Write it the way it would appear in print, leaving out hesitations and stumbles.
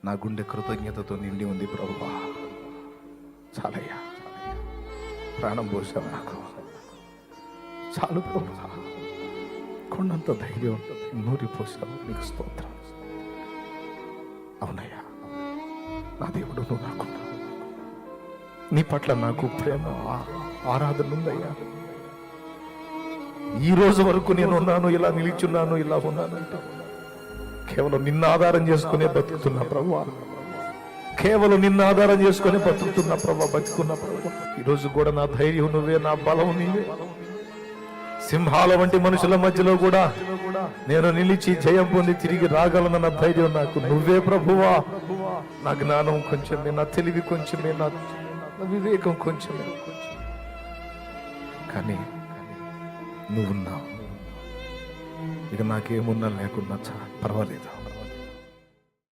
నా గుండె కృతజ్ఞతతో నిండి ఉంది ప్రభువా. చాలయ్యా, ప్రాణం పోసావు నాకు, చాలు ప్రభువా. కొండంత ధైర్యం నూరి పోసావు, నీకు స్తోత్రం. అవునయ్యా నా దేవుడు, నువ్వు నాకున్నావు. నీ పట్ల నాకు ప్రేమ ఆరాధన ఉందయ్యా. ఈ రోజు వరకు నేను ఉన్నాను, ఇలా నిలిచున్నాను, ఇలా ఉన్నాను అంటే కేవలం నిన్న ఆధారం చేసుకునే బతుకుతున్నా ప్రభువా. కేవలం నిన్న ఆధారం చేసుకుని బతుకుతున్నా ప్రభా, బతుకున్నా ప్రభా. ఈరోజు కూడా నా ధైర్యం నువ్వే, నా బలం నీవే. సింహాల వంటి మనుషుల మధ్యలో కూడా నేను నిలిచి జయం పొంది తిరిగి రాగలనన్న ధైర్యం నాకు నువ్వే ప్రభువా. నా జ్ఞానం కొంచెమే, నా తెలివి కొంచెమే, నా వివేకం కొంచెమే, కానీ నువ్వున్నావు. ఇక నాకేమున్నా లేకున్నా పర్వాలేదు.